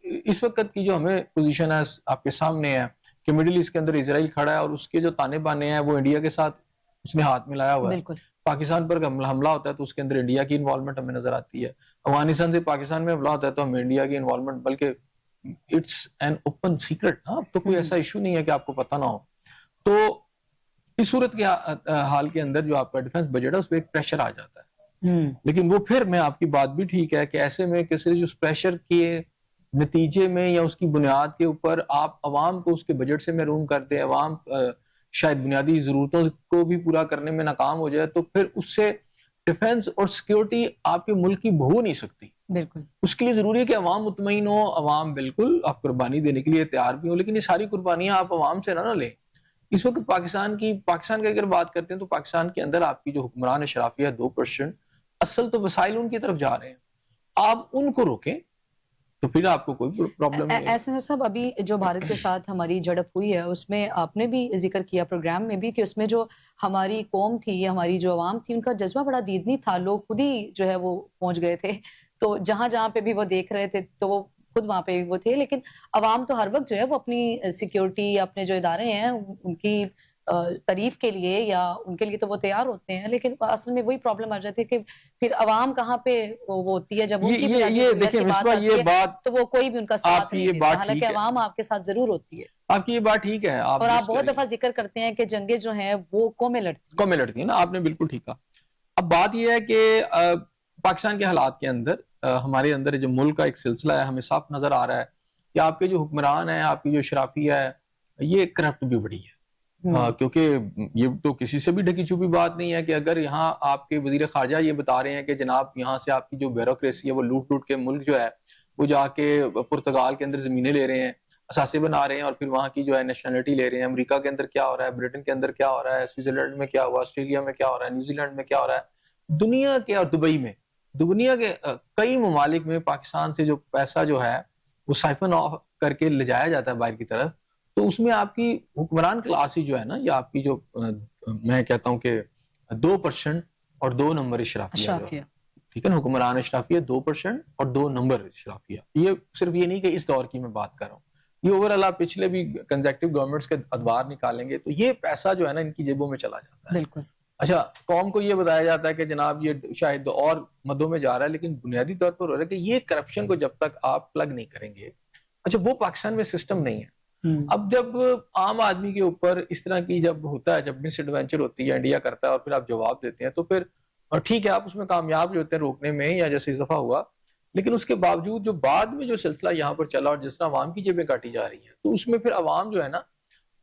اس وقت کی جو ہمیں پوزیشن ہے آپ کے سامنے ہے کہ مڈل ایسٹ کے اندر اسرائیل کھڑا ہے اور اس کے جو تانے بانے ہیں وہ انڈیا کے ساتھ اس نے ہاتھ ملایا ہوا ہے. پاکستان پر حملہ ہوتا ہے تو اس کے اندر انڈیا کی انوالومنٹ ہمیں نظر آتی ہے. افغانستان سے پاکستان میں حملہ ہوتا ہے تو ہمیں انڈیا کی انوالومنٹ، بلکہ اٹس این اوپن سیکرٹ. اب تو کوئی ایسا ایشو نہیں ہے کہ آپ کو پتہ نہ ہو. تو اس صورت کے حال کے اندر جو آپ کا ڈیفنس بجٹ ہے اس پہ ایک پریشر آ جاتا ہے. لیکن وہ پھر میں آپ کی بات بھی ٹھیک ہے کہ ایسے میں کسی اس پریشر کے نتیجے میں یا اس کی بنیاد کے اوپر آپ عوام کو اس کے بجٹ سے محروم کر دیں، عوام شاید بنیادی ضرورتوں کو بھی پورا کرنے میں ناکام ہو جائے، تو پھر اس سے ڈیفنس اور سیکیورٹی آپ کے ملک کی ہو نہیں سکتی. بالکل. اس کے لیے ضروری ہے کہ عوام مطمئن ہو، عوام بالکل آپ قربانی دینے کے لیے تیار بھی ہو، لیکن یہ ساری قربانیاں آپ عوام سے نہ لیں. اس وقت پاکستان کی اگر بات کرتے ہیں تو پاکستان کے اندر آپ کی جو حکمران اشرافیہ 2%، اصل تو وسائل ان کی طرف جا رہے ہیں. آپ ان کو روکیں تو پھر آپ کو کوئی پرابلم نہیں. ایسے صاحب ابھی جو بھارت کے ساتھ ہماری جھڑپ ہوئی ہے اس میں آپ نے بھی ذکر کیا پروگرام میں بھی کہ اس میں جو ہماری قوم تھی، ہماری جو عوام تھی، ان کا جذبہ بڑا دیدنی تھا. لوگ خود ہی جو ہے وہ پہنچ گئے تھے، تو جہاں جہاں پہ بھی وہ دیکھ رہے تھے تو وہ خود وہاں پہ وہ تھے. لیکن عوام تو ہر وقت جو ہے وہ اپنی سیکیورٹی، اپنے جو ادارے ہیں ان کی تعریف کے لیے یا ان کے لیے تو وہ تیار ہوتے ہیں. لیکن اصل میں وہی پرابلم آ جاتی ہے کہ پھر عوام کہاں پہ وہ ہوتی ہے جب ان کی بنیادی کی بات آتی ہے تو وہ کوئی بھی ان کا ساتھ نہیں دیتا. حالانکہ عوام آپ کے ساتھ ضرور ہوتی ہے. آپ کی یہ بات ٹھیک ہے، اور آپ بہت دفعہ ذکر کرتے ہیں کہ جنگیں جو ہیں وہ قومیں لڑتی ہیں نا. آپ نے بالکل ٹھیک کہا. اب بات یہ ہے کہ پاکستان کے حالات کے اندر ہمارے اندر جو ملک کا ایک سلسلہ ہے ہمیں صاف نظر آ رہا ہے کہ آپ کے جو حکمران ہیں، آپ کی جو اشرافیہ ہے، یہ کرپٹ بھی بڑی ہے. کیونکہ یہ تو کسی سے بھی ڈھکی چھپی بات نہیں ہے کہ اگر یہاں آپ کے وزیر خارجہ یہ بتا رہے ہیں کہ جناب یہاں سے آپ کی جو بیوروکریسی ہے وہ لوٹ کے ملک جو ہے وہ جا کے پرتگال کے اندر زمینیں لے رہے ہیں، اثاثے بنا رہے ہیں اور پھر وہاں کی جو ہے نیشنلٹی لے رہے ہیں. امریکہ کے اندر کیا ہو رہا ہے، برٹن کے اندر کیا ہو رہا ہے، سوئٹزرلینڈ میں کیا ہوا، آسٹریلیا میں کیا ہو رہا ہے، نیوزی لینڈ میں کیا ہو رہا ہے، دنیا کے اور دبئی میں، دنیا کے کئی ممالک میں پاکستان سے جو پیسہ جو ہے وہ سائفن آف کر کے لے جایا جاتا ہے باہر کی طرف. تو اس میں آپ کی حکمران کلاس ہی جو ہے نا، یا آپ کی جو میں کہتا ہوں کہ 2% اور 2 نمبر اشرافیہ، ٹھیک ہے نا، حکمران اشرافیہ 2% اور 2 نمبر اشرافیہ. یہ صرف یہ نہیں کہ اس دور کی میں بات کر رہا ہوں، یہ اوورآل آپ پچھلے بھی کنزیکٹو گورنمنٹس کے ادوار نکالیں گے تو یہ پیسہ جو ہے نا ان کی جیبوں میں چلا جاتا ہے. بالکل. اچھا، قوم کو یہ بتایا جاتا ہے کہ جناب یہ شاید اور مدوں میں جا رہا ہے، لیکن بنیادی طور پر ہو رہا ہے کہ یہ کرپشن کو جب تک آپ پلگ نہیں کریں گے، اچھا وہ پاکستان میں سسٹم نہیں ہے. اب جب عام آدمی کے اوپر اس طرح کی جب ہوتا ہے، جب مس ایڈونچر ہوتی ہے، انڈیا کرتا ہے اور پھر آپ جواب دیتے ہیں تو پھر ٹھیک ہے آپ اس میں کامیاب جو ہوتے ہیں روکنے میں یا جیسے اضافہ ہوا، لیکن اس کے باوجود جو بعد میں جو سلسلہ یہاں پر چلا اور جس طرح عوام کی جیبیں کاٹی جا رہی ہیں تو اس میں پھر عوام جو ہے نا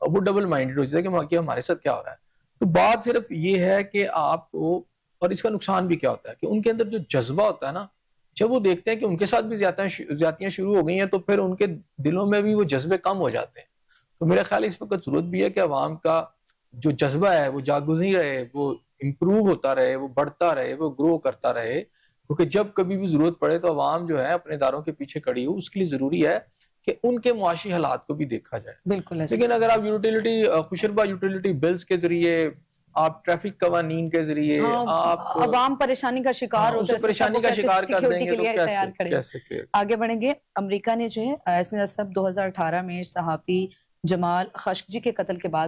وہ ڈبل مائنڈڈ ہو جاتا ہے کہ ہمارے ساتھ کیا ہو رہا ہے. تو بات صرف یہ ہے کہ آپ کو، اور اس کا نقصان بھی کیا ہوتا ہے کہ ان کے اندر جو جذبہ ہوتا ہے نا، جب وہ دیکھتے ہیں کہ ان کے ساتھ بھی زیادتیاں شروع ہو گئی ہیں تو پھر ان کے دلوں میں بھی وہ جذبے کم ہو جاتے ہیں. تو میرا خیال اس وقت ضرورت بھی ہے کہ عوام کا جو جذبہ ہے وہ جاگزی رہے، وہ امپروو ہوتا رہے, وہ بڑھتا رہے, وہ گرو کرتا رہے, کیونکہ جب کبھی بھی ضرورت پڑے تو عوام جو ہے اپنے اداروں کے پیچھے کھڑی ہو. اس کے لیے ضروری ہے کہ ان کے معاشی حالات کو بھی دیکھا جائے. بالکل. لیکن اگر آپ یوٹیلیٹی خوشربا یوٹیلیٹی بلز کے ذریعے, آپ ٹریفک قوانین کے ذریعے آپ عوام پریشانی کا شکار ہوتے ہیں, پریشانی کا شکار کر دیں گے تو تیار کریں. کیسے آگے بڑھیں گے. امریکہ نے جو ہے ایسے سب 2018 میں صحافی جمال خاشقجی کے قتل کے بعد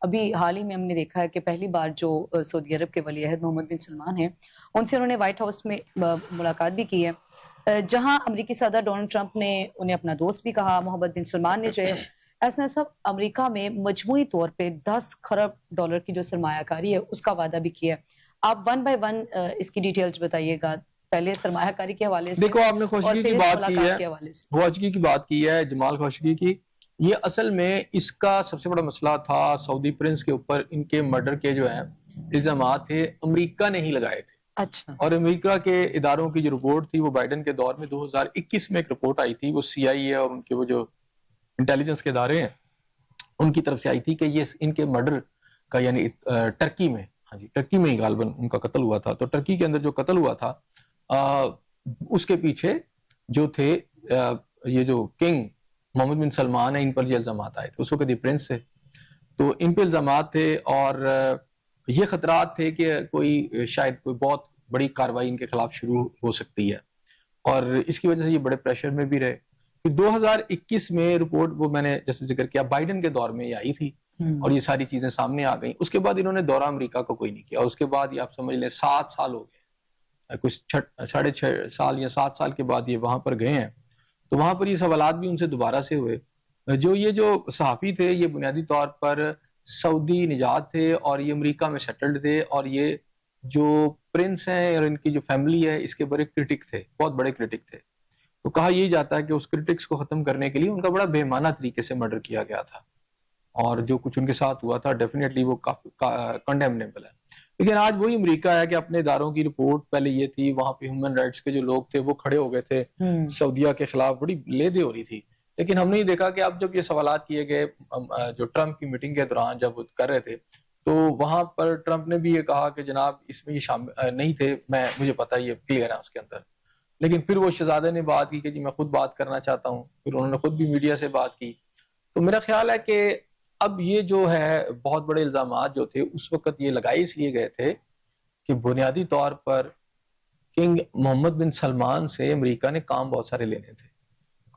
ابھی حال ہی میں ہم نے دیکھا ہے کہ پہلی بار جو سعودی عرب کے ولی عہد محمد بن سلمان ہیں, ان سے انہوں نے وائٹ ہاؤس میں ملاقات بھی کی ہے, جہاں امریکی صدر ڈونلڈ ٹرمپ نے انہیں اپنا دوست بھی کہا. محمد بن سلمان نے جو ہے ایسا سب امریکہ میں مجموعی طور پہ 10 خرب ڈالر کی جو سرمایہ کاری ہے اس کا وعدہ بھی کیا ہے. آپ ون بائی ون اس کی ڈیٹیلز بتائیے گا, پہلے سرمایہ کاری کے حوالے سے. دیکھو آپ نے خاشقجی کی بات کی ہے, خاشقجی کی بات کی ہے, جمال خاشقجی کی. یہ اصل میں اس کا سب سے بڑا مسئلہ تھا سعودی پرنس کے اوپر. ان کے مرڈر کے جو ہیں الزامات تھے امریکہ نے ہی لگائے تھے. اچھا. اور امریکہ کے اداروں کی جو رپورٹ تھی وہ بائیڈن کے دور میں 2021 میں ایک رپورٹ آئی تھی, وہ CIA اور ان کے وہ جو انٹیلیجنس کے ادارے ہیں ان کی طرف سے آئی تھی کہ یہ ان کے مرڈر کا, یعنی ٹرکی میں, ہاں جی ٹرکی میں ہی غالباً ان کا قتل ہوا تھا. تو ٹرکی کے اندر جو قتل ہوا تھا اس کے پیچھے جو تھے یہ جو کنگ محمد بن سلمان ہیں, ان پر یہ الزامات آئے تھے. اس وقت یہ پرنس تھے, تو ان پہ الزامات تھے اور یہ خطرات تھے کہ کوئی شاید کوئی بہت بڑی کارروائی ان کے خلاف شروع ہو سکتی ہے, اور اس کی وجہ سے یہ بڑے پریشر میں بھی رہے. 2021 میں رپورٹ وہ میں نے جیسے ذکر کیا بائیڈن کے دور میں یہ آئی تھی اور یہ ساری چیزیں سامنے آ گئیں. اس کے بعد انہوں نے دورہ امریکہ کو کوئی نہیں کیا. اس کے بعد یہ آپ سمجھ لیں 7 سال ہو گئے, کچھ 6.5 سال یا 7 سال کے بعد یہ وہاں پر گئے ہیں. تو وہاں پر یہ سوالات بھی ان سے دوبارہ سے ہوئے. جو صحافی تھے یہ بنیادی طور پر سعودی نژاد تھے اور یہ امریکہ میں سیٹلڈ تھے, اور یہ جو پرنس ہیں اور ان کی جو فیملی ہے اس کے بڑے کرٹک تھے, بہت بڑے کرٹک تھے. تو کہا یہی جاتا ہے کہ اس کرٹکس کو ختم کرنے کے لیے ان کا بڑا بے معنی طریقے سے مرڈر کیا گیا تھا, اور جو کچھ ان کے ساتھ ہوا تھا ڈیفینیٹلی وہ کافی کنڈیمنیبل ہے. لیکن آج وہی امریکہ ہے کہ اپنے اداروں کی رپورٹ پہلے یہ تھی, وہاں پہ ہیومن رائٹس کے جو لوگ تھے وہ کھڑے ہو گئے تھے سعودیہ کے خلاف, بڑی لیدے ہو رہی تھی. لیکن ہم نے یہ دیکھا کہ اب جب یہ سوالات کیے گئے جو ٹرمپ کی میٹنگ کے دوران جب وہ کر رہے تھے, تو وہاں پر ٹرمپ نے بھی یہ کہا کہ جناب اس میں یہ شامل نہیں تھے, مجھے پتا یہ کلیئر ہے اس کے اندر. لیکن پھر وہ شہزادے نے بات کی کہ جی میں خود بات کرنا چاہتا ہوں, پھر انہوں نے خود بھی میڈیا سے بات کی. تو میرا خیال ہے کہ اب یہ جو ہے بہت بڑے الزامات جو تھے اس وقت یہ لگائے اس لیے گئے تھے کہ بنیادی طور پر کنگ محمد بن سلمان سے امریکہ نے کام بہت سارے لینے تھے,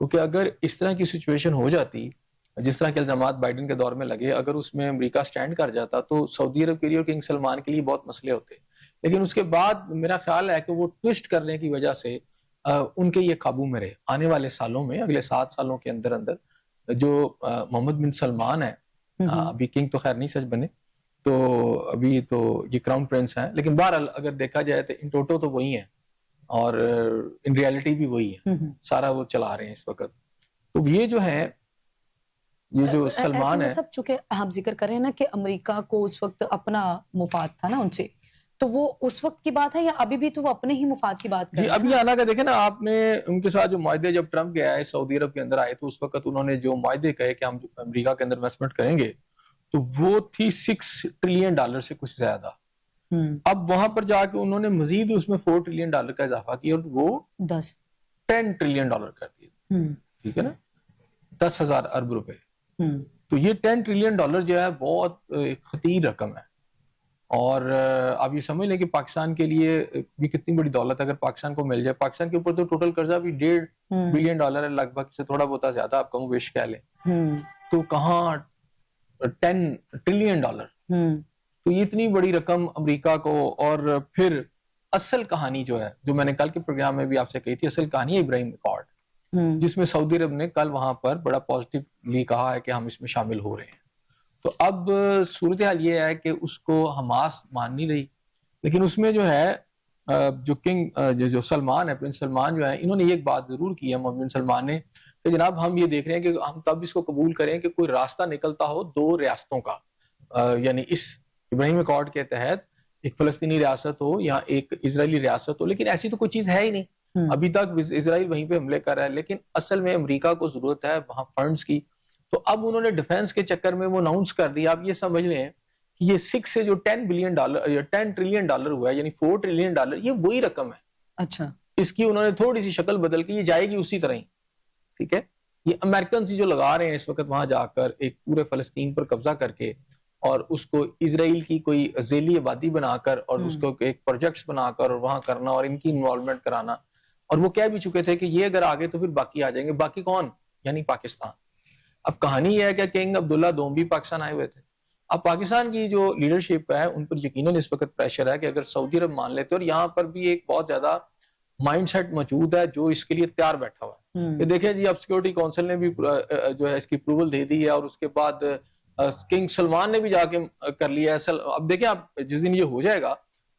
کیونکہ اگر اس طرح کی سچویشن ہو جاتی جس طرح کے الزامات بائیڈن کے دور میں لگے, اگر اس میں امریکہ سٹینڈ کر جاتا تو سعودی عرب کے لیے اور کنگ سلمان کے لیے بہت مسئلے ہوتے. لیکن اس کے بعد میرا خیال ہے کہ وہ ٹوسٹ کرنے کی وجہ سے ان کے یہ قابو میں رہے. آنے والے سالوں میں, اگلے 7 سالوں کے اندر جو محمد بن سلمان ہے, ابھی کنگ تو خیر نہیں سچ بنے, تو ابھی تو یہ کراؤن پرنس ہیں, لیکن بہرحال اگر دیکھا جائے تو ان ٹوٹو تو وہی ہیں اور ان ریالٹی بھی وہی ہے, سارا وہ چلا رہے ہیں اس وقت. تو یہ جو ہے یہ جو سلمان ہے, سب چونکہ آپ ذکر کر رہے ہیں نا کہ امریکہ کو اس وقت اپنا مفاد تھا نا ان سے, تو وہ اس وقت کی بات ہے یا ابھی بھی تو وہ اپنے ہی مفاد کی بات کر رہے ہیں؟ ابھی آنا کا دیکھیں نا آپ نے ان کے ساتھ جو معاہدے, جب ٹرمپ گیا ہے سعودی عرب کے اندر آئے تو اس وقت انہوں نے جو معاہدے کہے کہ ہم امریکہ کے اندر انویسٹمنٹ کریں گے, تو وہ تھی $6 ٹریلین سے کچھ زیادہ. اب وہاں پر جا کے انہوں نے مزید اس میں $4 ٹریلین کا اضافہ کیا اور وہ 10 ٹریلین کر دیے. ٹھیک ہے نا, 10,000 ارب روپے. تو یہ 10 ٹریلین جو ہے بہت خطیر رقم ہے, اور آپ یہ سمجھ لیں کہ پاکستان کے لیے بھی کتنی بڑی دولت ہے اگر پاکستان کو مل جائے. پاکستان کے اوپر تو ٹوٹل قرضہ بھی $1.5 بلین ہے, لگ بھگ سے تھوڑا بہت زیادہ آپ کم و بیش کہہ لیں, تو کہاں 10 ٹریلین. تو یہ اتنی بڑی رقم امریکہ کو. اور پھر اصل کہانی جو ہے, جو میں نے کل کے پروگرام میں بھی آپ سے کہی تھی, اصل کہانی ہے ابراہیم اکارڈ, جس میں سعودی عرب نے کل وہاں پر بڑا پازیٹیولی کہا ہے کہ ہم اس میں شامل ہو رہے ہیں. تو اب صورتحال یہ ہے کہ اس کو حماس مان نہیں رہی, لیکن اس میں جو ہے جو کنگ جو سلمان ہے, پرنس سلمان جو ہے, انہوں نے ایک بات ضرور کی ہے محمد بن سلمان نے کہ جناب ہم یہ دیکھ رہے ہیں کہ ہم تب اس کو قبول کریں کہ کوئی راستہ نکلتا ہو 2 ریاستوں کا, یعنی اس ابراہیم اکارڈ کے تحت ایک فلسطینی ریاست ہو یا ایک اسرائیلی ریاست ہو. لیکن ایسی تو کوئی چیز ہے ہی نہیں, ابھی تک اسرائیل وہیں پہ حملے کر رہا ہے, لیکن اصل میں امریکہ کو ضرورت ہے وہاں فنڈز کی. تو اب انہوں نے ڈیفنس کے چکر میں وہ اناؤنس کر دیا. آپ یہ سمجھ لیں کہ یہ 6 سے جو $10 یا $10 ٹریلین ہوا ہے، یعنی $4 ٹریلین، یہ وہی رقم ہے. اچھا، اس کی انہوں نے تھوڑی سی شکل بدل کے یہ جائے گی اسی طرح ہی. ٹھیک ہے، یہ امریکن جو لگا رہے ہیں اس وقت وہاں جا کر ایک پورے فلسطین پر قبضہ کر کے اور اس کو اسرائیل کی کوئی ذیلی آبادی بنا کر اور اس کو ایک پروجیکٹس بنا کر اور وہاں کرنا اور ان کی انوالومنٹ کرانا. اور وہ کہہ بھی چکے تھے کہ یہ اگر آگے تو پھر باقی آ جائیں گے. باقی کون؟ یعنی پاکستان. اب کہانی یہ ہے کہ کنگ عبداللہ دوم بھی پاکستان آئے ہوئے تھے. اب پاکستان کی جو لیڈرشپ ہے ان پر یقیناً اس وقت پریشر ہے کہ اگر سعودی عرب مان لیتے، اور یہاں پر بھی ایک بہت زیادہ مائنڈ سیٹ موجود ہے جو اس کے لیے تیار بیٹھا ہوا ہے کہ دیکھیں جی اب سیکورٹی کونسل نے بھی جو ہے اس کی اپروول دے دی ہے، اور اس کے بعد کنگ سلمان نے بھی جا کے کر لیا ہے. اب دیکھیں آپ جس دن یہ ہو جائے گا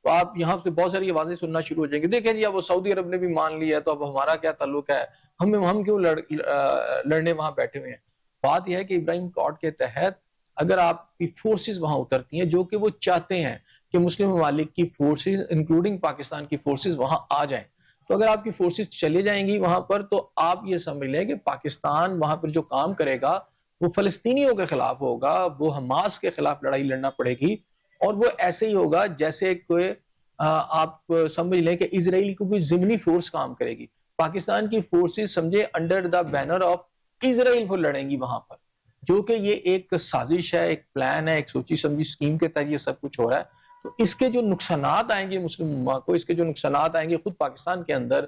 تو آپ یہاں سے بہت ساری آوازیں سننا شروع ہو جائیں گے، دیکھیں جی اب وہ سعودی عرب نے بھی مان لیا ہے تو اب ہمارا کیا تعلق ہے، ہم کیوں لڑنے وہاں بیٹھے ہوئے ہیں. بات یہ ہے کہ ابراہیم اکارڈ کے تحت اگر آپ کی فورسز وہاں اترتی ہیں، جو کہ وہ چاہتے ہیں کہ مسلم ممالک کی فورسز انکلوڈنگ پاکستان کی فورسز وہاں آ جائیں، تو اگر آپ کی فورسز چلے جائیں گی وہاں پر تو آپ یہ سمجھ لیں کہ پاکستان وہاں پر جو کام کرے گا وہ فلسطینیوں کے خلاف ہوگا، وہ حماس کے خلاف لڑائی لڑنا پڑے گی، اور وہ ایسے ہی ہوگا جیسے کوئی آپ سمجھ لیں کہ اسرائیل کی کوئی ضمنی فورس کام کرے گی. پاکستان کی فورسز سمجھے under the banner of Israel وہ لڑیں گی وہاں پر، جو کہ یہ ایک سازش ہے، ایک پلان ہے، ایک سوچی سمجھی سکیم کے تحت یہ سب کچھ ہو رہا ہے. تو اس کے جو نقصانات آئیں گے مسلم امہ کو، اس کے جو نقصانات آئیں گے خود پاکستان کے اندر،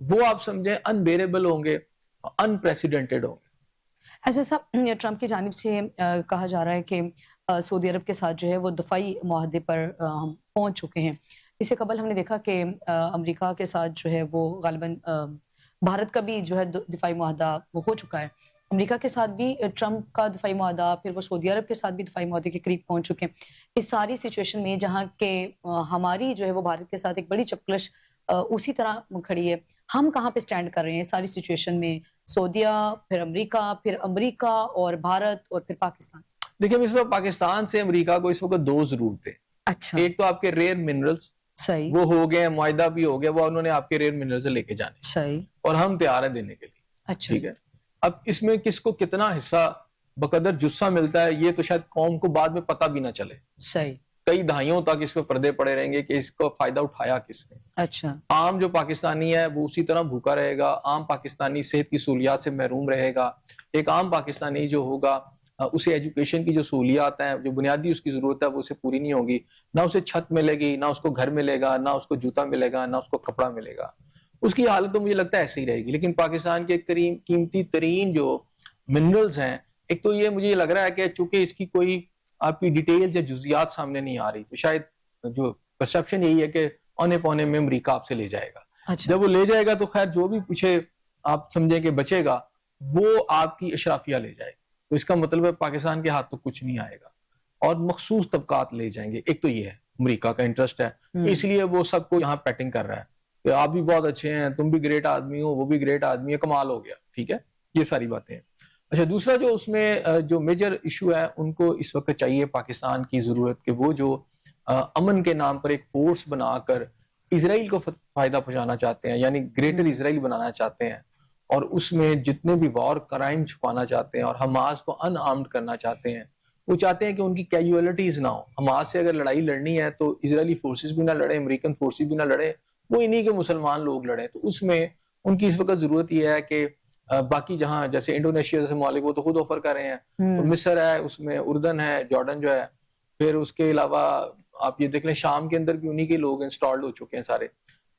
وہ آپ سمجھیں انبیریبل ہوں گے، انپریسیڈنٹڈ ہوں گے. ایسا صاحب ٹرمپ کی جانب سے کہا جا رہا ہے کہ سعودی عرب کے ساتھ جو ہے وہ دفاعی معاہدے پر ہم پہنچ چکے ہیں. اس سے قبل ہم نے دیکھا کہ امریکہ کے ساتھ جو ہے وہ غالباً بھارت کا بھی جو ہے دفاعی معاہدہ وہ ہو چکا ہے. امریکہ کے ساتھ بھی ٹرمپ کا دفاعی معاہدہ، پھر وہ سعودی عرب کے ساتھ بھی دفاعی معاہدے کے قریب پہنچ چکے ہیں. اس ساری سچویشن میں جہاں کہ ہماری جو ہے وہ بھارت کے ساتھ ایک بڑی چپکلش اسی طرح کھڑی ہے، ہم کہاں پہ سٹینڈ کر رہے ہیں ساری سچویشن میں؟ سعودیہ، پھر امریکہ اور بھارت اور پھر پاکستان. دیکھیں اس وقت پاکستان سے امریکہ کو اس وقت دو ضرورتیں. اچھا، ایک تو آپ کے ریئر منرلز صحیح، وہ ہو گئے، معاہدہ بھی ہو گیا، وہ انہوں نے آپ کے ریئر منرلز لے کے جانے، صحیح، اور ہم تیار ہیں دینے کے لیے. اچھا، ٹھیک ہے، اب اس میں کس کو کتنا حصہ بقدر جسہ ملتا ہے یہ تو شاید قوم کو بعد میں پتہ بھی نہ چلے. صحیح، کئی دہائیوں تک اس پہ پردے پڑے رہیں گے کہ اس کو فائدہ اٹھایا کس نے. اچھا، عام جو پاکستانی ہے وہ اسی طرح بھوکا رہے گا، عام پاکستانی صحت کی سہولیات سے محروم رہے گا. ایک عام پاکستانی جو ہوگا اسے ایجوکیشن کی جو سہولیات ہیں، جو بنیادی اس کی ضرورت ہے وہ اسے پوری نہیں ہوگی. نہ اسے چھت ملے گی، نہ اس کو گھر ملے گا، نہ اس کو جوتا ملے گا، نہ اس کو کپڑا ملے گا. اس کی حالت تو مجھے لگتا ہے ایسے ہی رہے گی. لیکن پاکستان کے قیمتی ترین جو منرلز ہیں، ایک تو یہ مجھے لگ رہا ہے کہ چونکہ اس کی کوئی آپ کی ڈیٹیلز یا جزیات سامنے نہیں آ رہی، تو شاید جو پرسپشن یہی ہے کہ اونے پونے میں امریکہ آپ سے لے جائے گا. اچھا، جب وہ لے جائے گا تو خیر جو بھی پیچھے آپ سمجھیں کہ بچے گا وہ آپ کی اشرافیہ لے جائے گا. تو اس کا مطلب ہے پاکستان کے ہاتھ تو کچھ نہیں آئے گا، اور مخصوص طبقات لے جائیں گے. ایک تو یہ ہے امریکہ کا انٹرسٹ ہے، اس لیے وہ سب کو یہاں پیٹنگ کر رہا ہے کہ آپ بھی بہت اچھے ہیں، تم بھی گریٹ آدمی ہو، وہ بھی گریٹ آدمی ہے، کمال ہو گیا. ٹھیک ہے، یہ ساری باتیں ہیں. اچھا، دوسرا جو اس میں جو میجر ایشو ہے ان کو اس وقت چاہیے پاکستان کی ضرورت کہ وہ جو امن کے نام پر ایک فورس بنا کر اسرائیل کو فائدہ پہنچانا چاہتے ہیں، یعنی گریٹر اسرائیل بنانا چاہتے ہیں، اور اس میں جتنے بھی وار کرائم چھپانا چاہتے ہیں اور حماس کو ان آرمڈ کرنا چاہتے ہیں، وہ چاہتے ہیں کہ ان کی کیجولیٹیز نہ ہو. حماس سے اگر لڑائی لڑنی ہے تو اسرائیلی فورسز بھی نہ لڑیں، امریکن فورسز بھی نہ لڑیں، وہ انہی کے مسلمان لوگ لڑیں. تو اس میں ان کی اس وقت ضرورت یہ ہے کہ باقی جہاں جیسے انڈونیشیا جیسے ممالک وہ تو خود آفر کر رہے ہیں، تو مصر ہے، اس میں اردن ہے، جارڈن جو ہے، پھر اس کے علاوہ آپ یہ دیکھ لیں شام کے اندر بھی انہی کے لوگ انسٹالڈ ہو چکے ہیں سارے.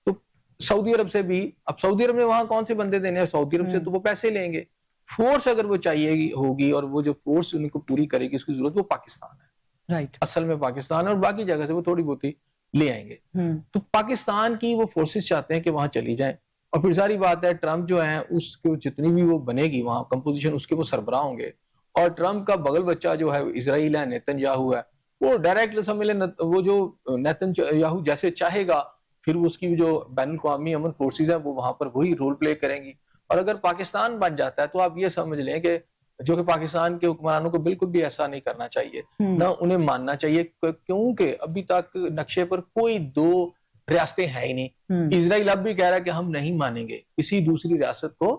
تو سعودی عرب سے بھی، اب سعودی عرب نے وہاں کون سے بندے دینے ہیں؟ سعودی عرب سے تو وہ پیسے لیں گے. فورس اگر وہ چاہیے ہوگی اور وہ جو فورس ان کو پوری کرے گی اس کی ضرورت، وہ پاکستان ہے. رائٹ، اصل میں پاکستان ہے، اور باقی جگہ سے وہ تھوڑی بہت ہی لے آئیں گے. تو پاکستان کی وہ فورسز چاہتے ہیں کہ وہاں چلی جائیں. اور پھر ساری بات ہے ٹرمپ جو ہے اس کو جتنی بھی وہ بنے گی وہاں کمپوزیشن اس کے وہ سربراہ ہوں گے. اور ٹرمپ کا بغل بچہ جو ہے اسرائیل ہے، نیتن یاہو ہے، وہ ڈائریکٹ سمجھ لیں وہ جو نیتن یاہو جیسے چاہے گا پھر اس کی جو بین الاقوامی امن فورسز ہیں وہ وہاں پر وہی رول پلے کریں گی. اور اگر پاکستان بن جاتا ہے تو آپ یہ سمجھ لیں کہ جو کہ پاکستان کے حکمرانوں کو بالکل بھی ایسا نہیں کرنا چاہیے، نہ انہیں ماننا چاہیے، کیونکہ ابھی تک نقشے پر کوئی دو ریاستیں ہیں ہی نہیں. اسرائیل اب بھی کہہ رہا ہے کہ ہم نہیں مانیں گے، کسی دوسری ریاست کو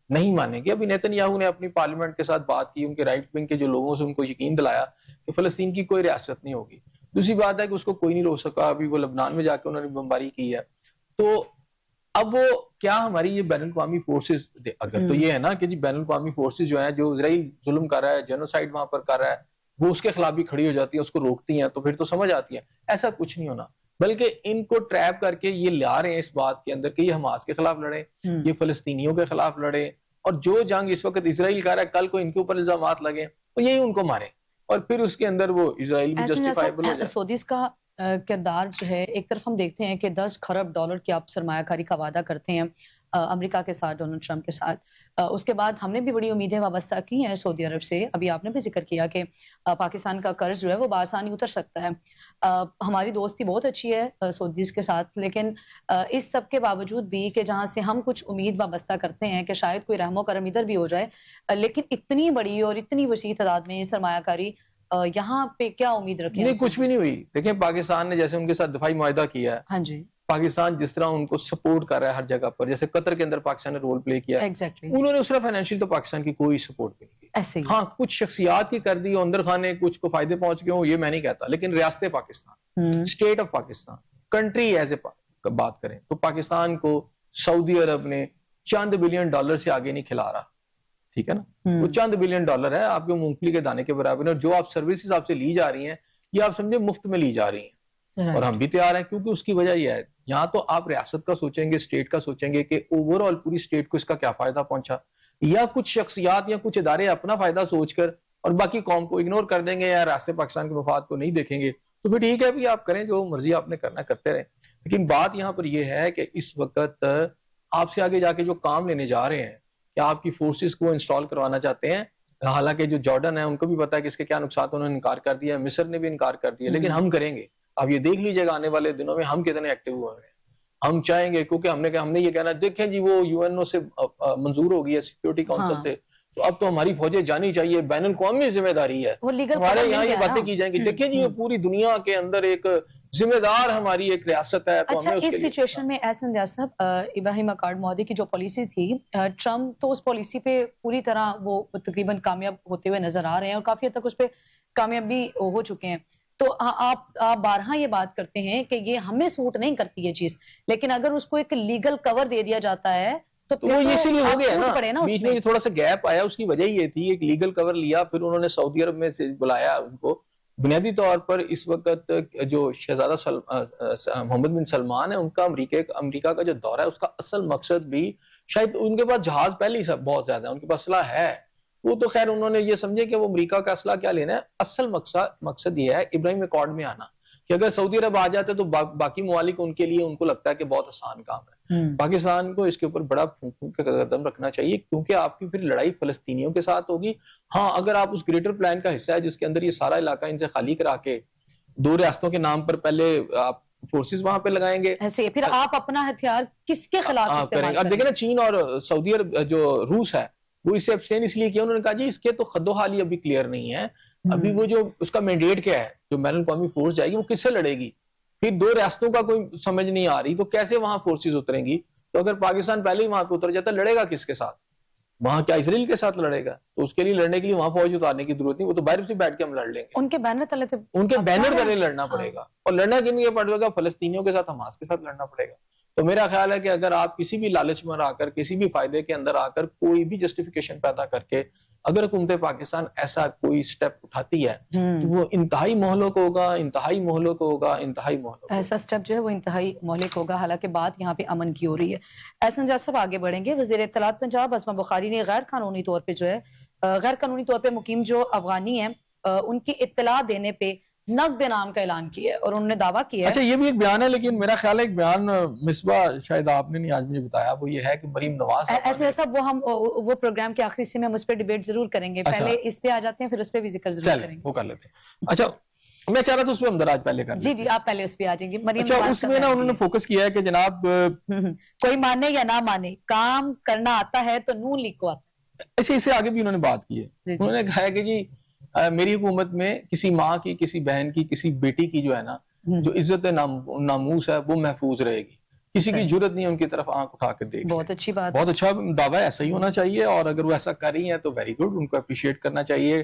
نہیں مانیں گے. ابھی نیتن یاہو نے اپنی پارلیمنٹ کے ساتھ بات کی، ان کے رائٹ ونگ کے جو لوگوں سے ان کو یقین دلایا کہ فلسطین کی کوئی ریاست نہیں ہوگی. دوسری بات ہے کہ اس کو کوئی نہیں روک سکا, ابھی وہ لبنان میں جا کے انہوں نے بمباری کی ہے. تو اب وہ کیا ہماری یہ بین الاقوامی فورسز, اگر تو یہ ہے نا کہ جی بین الاقوامی فورسز جو ہیں, جو اسرائیل ظلم کر رہا ہے, جینوسائیڈ وہاں پر کر رہا ہے, وہ اس کے خلاف بھی کھڑی ہو جاتی ہیں, اس کو روکتی ہیں, تو پھر تو سمجھ آتی ہے. ایسا کچھ نہیں ہونا, بلکہ ان کو ٹریپ کر کے یہ لا رہے ہیں اس بات کے اندر کہ یہ حماس کے خلاف لڑے, یہ فلسطینیوں کے خلاف لڑے, اور جو جنگ اس وقت اسرائیل کر رہا ہے کل کو ان کے اوپر الزامات لگے تو یہی ان کو مارے, اور پھر اس کے اندر وہ اسرائیل بھی جسٹیفائبل ہو جائے. سعودیز کا کردار جو ہے, ایک طرف ہم دیکھتے ہیں کہ 10 کھرب ڈالر کی آپ سرمایہ کاری کا وعدہ کرتے ہیں امریکہ کے ساتھ, ڈونلڈ ٹرمپ کے ساتھ. اس کے بعد ہم نے بھی بڑی امیدیں وابستہ کی ہیں سعودی عرب سے. ابھی آپ نے بھی ذکر کیا کہ پاکستان کا قرض جو ہے وہ بآسانی اتر سکتا ہے. ہماری دوستی بہت اچھی ہے سعودیز کے ساتھ, لیکن اس سب کے باوجود بھی کہ جہاں سے ہم کچھ امید وابستہ کرتے ہیں کہ شاید کوئی رحم و کرم ادھر بھی ہو جائے, لیکن اتنی بڑی اور اتنی وسیع تعداد میں سرمایہ کاری یہاں پہ کیا امید رکھیں؟ نہیں, کچھ بھی نہیں ہوئی. دیکھیں پاکستان نے جیسے ان کے ساتھ دفاعی معاہدہ کیا ہے, ہاں جی, پاکستان جس طرح ان کو سپورٹ کر رہا ہے ہر جگہ پر, جیسے قطر کے اندر پاکستان نے رول پلے کیا, انہوں نے اس طرح فائنینشیل تو پاکستان کی کوئی سپورٹ نہیں کی. ہاں کچھ شخصیات کی کر دی, اندر خانے کچھ کو فائدے پہنچ گئے ہوں, یہ میں نہیں کہتا, لیکن ریاست Pakistan, state of Pakistan, country as a بات کریں تو پاکستان کو سعودی عرب نے چند بلین ڈالر سے آگے نہیں کھلا رہا, ٹھیک ہے نا, وہ چند بلین ڈالر ہے آپ کے مونگ پھلی کے دانے کے برابر ہے, اور جو آپ سروسز آپ سے لی جا رہی ہیں یہ آپ سمجھے مفت میں لی جا رہی ہیں, اور ہم بھی تیار ہیں, کیونکہ اس کی وجہ یہ ہے, یہاں تو آپ ریاست کا سوچیں گے, اسٹیٹ کا سوچیں گے کہ اوور آل پوری اسٹیٹ کو اس کا کیا فائدہ پہنچا, یا کچھ شخصیات یا کچھ ادارے اپنا فائدہ سوچ کر اور باقی قوم کو اگنور کر دیں گے یا ریاست پاکستان کے مفاد کو نہیں دیکھیں گے, تو پھر ٹھیک ہے بھی آپ کریں, جو مرضی آپ نے کرنا کرتے رہیں. لیکن بات یہاں پر یہ ہے کہ اس وقت آپ سے آگے جا کے جو کام لینے جا رہے ہیں کہ آپ کی فورسز کو انسٹال کروانا چاہتے ہیں, حالانکہ جو جارڈن ہے ان کو بھی پتا ہے کہ اس کے کیا نقصات, انہوں نے انکار کر دیا, مصر نے بھی انکار کر دیا, لیکن ہم کریں گے. آپ یہ دیکھ لیجئے گا آنے والے دنوں میں ہم کتنے ایکٹیو ہوئے ہیں. ہم چاہیں گے, کیونکہ ہم نے یہ کہنا, دیکھیں جی وہ یو این او سے منظور ہو گئی ہے, سیکیورٹی کونسل سے, تو اب تو ہماری فوجیں جانی چاہیے, بین الاقوامی ذمہ داری ہے. ہمارے یہاں یہ باتیں کی جائیں گی, دیکھیں جی پوری دنیا کے اندر ایک ذمہ دار ہماری ایک ریاست ہے. اچھا, اس سچویشن میں احسن جاز صاحب, ابراہیم اکارڈ مودی کی جو پالیسی تھی, ٹرمپ تو اس پالیسی پہ پوری طرح وہ تقریباً کامیاب ہوتے ہوئے نظر آ رہے ہیں, اور کافی حد تک اس پہ کامیاب بھی ہو چکے ہیں. تو آپ بارہا یہ بات کرتے ہیں کہ یہ ہمیں سوٹ نہیں کرتی یہ چیز, لیکن اگر اس کو ایک لیگل کور دے دیا جاتا ہے تو وہ اسی لیے ہو گیا نا, بیچ میں تھوڑا سا گیپ آیا, اس کی وجہ یہ تھی, ایک لیگل کور لیا, پھر انہوں نے سعودی عرب میں سے بلایا ان کو. بنیادی طور پر اس وقت جو شہزادہ محمد بن سلمان ہے, ان کا امریکہ کا جو دورہ ہے, اس کا اصل مقصد بھی شاید, ان کے پاس جہاز پہلے ہی بہت زیادہ ہے, ان کے پاس اسلحہ ہے, وہ تو خیر انہوں نے یہ سمجھے کہ وہ امریکہ کا اسلحہ کیا لینا ہے. اصل مقصد یہ ہے ابراہیم اکارڈ میں آنا, کہ اگر سعودی عرب آ جاتے تو باقی ممالک ان کے لیے ان کو لگتا ہے کہ بہت آسان کام ہے. پاکستان کو اس کے اوپر بڑا پھونک کا قدم رکھنا چاہیے, کیونکہ آپ کی پھر لڑائی فلسطینیوں کے ساتھ ہوگی. ہاں اگر آپ اس گریٹر پلان کا حصہ ہے جس کے اندر یہ سارا علاقہ ان سے خالی کرا کے 2 ریاستوں کے نام پر پہلے آپ فورسز وہاں پہ لگائیں گے, ایسے پھر آپ اپنا ہتھیار کس کے خلاف استعمال کریں گے؟ اب دیکھیں نا, چین اور سعودی عرب جو روس ہے وہ اس سے ابسٹین اس لیے کیا, انہوں نے کہا جی اس کے تو خد و حال ہی ابھی کلیئر نہیں ہے, ابھی وہ جو اس کا مینڈیٹ کیا ہے, جو بین الاقوامی فورس جائے گی وہ کس سے لڑے گی, پھر 2 ریاستوں کا کوئی سمجھ نہیں آ رہی, تو کیسے وہاں فورسز اتریں گی. تو اگر پاکستان پہلے ہی وہاں پہ اتر جاتا, لڑے گا کس کے ساتھ, وہاں کیا اسرائیل کے ساتھ لڑے گا؟ تو اس کے لیے لڑنے کے لیے وہاں فوج اتارنے کی ضرورت نہیں, وہ تو باہر سے بیٹھ کے ہم لڑ لیں گے, ان کے بینر تلے لڑنا پڑے گا. اور لڑنا کن کے پڑے گا, فلسطینیوں کے ساتھ, حماس کے ساتھ لڑنا پڑے گا. تو میرا خیال ہے کہ اگر آپ کسی بھی لالچ میں آ کر, کسی بھی فائدے کے اندر آ کر, کوئی بھی جسٹیفیکیشن پیدا کر کے اگر حکومت پاکستان ایسا کوئی سٹیپ اٹھاتی ہے تو وہ انتہائی مہلک ہوگا, ایسا سٹیپ جو ہے وہ انتہائی مہلک ہوگا. حالانکہ بات یہاں پہ امن کی ہو رہی ہے. احسن جاز صاحب آگے بڑھیں گے. وزیر اطلاعات پنجاب اسما بخاری نے غیر قانونی طور پہ جو ہے, غیر قانونی طور پہ مقیم جو افغانی ہیں ان کی اطلاع دینے پہ نقد انعام کا اعلان کیا ہے, اور انہوں نے دعویٰ کیا ہے. اچھا, یہ بھی ایک بیان ہے, لیکن میرا خیال ہے ایک بیان مصباح شاید آپ نے نہیں آج مجھے بتایا, وہ یہ ہے کہ مریم نواز ایسے صاحب وہ پروگرام کے آخری سے میں ہم اس پہ ڈیبیٹ ضرور کریں گے, پہلے اس پہ آ جاتے ہیں پھر اس پہ بھی ذکر ضرور کریں گے. وہ کر لیتے ہیں. اچھا, میں چاہ رہا تھا اس پہ ہم دراج پہلے کر جی آپ پہلے اس پہ آ جائیں گے. اچھا, اس میں نا انہوں نے فوکس کیا ہے کہ جناب کوئی مانے یا نہ مانے, کام کرنا آتا ہے تو نون لیگ کو آتا ہے. ایسے اس سے آگے بھی انہوں نے بات کی ہے. انہوں نے کہا ہے کہ جی میری حکومت میں کسی ماں کی, کسی بہن کی, کسی بیٹی کی جو ہے نا, جو عزت ناموس ہے وہ محفوظ رہے گی. کسی کی جرت نہیں ان کی طرف آنکھ اٹھا کے دیکھ. بہت اچھی بات, بہت اچھا دعویٰ, ایسا ہی ہونا چاہیے. اور اگر وہ ایسا کر رہی ہیں تو ویری گڈ, ان کو اپریشیٹ کرنا چاہیے.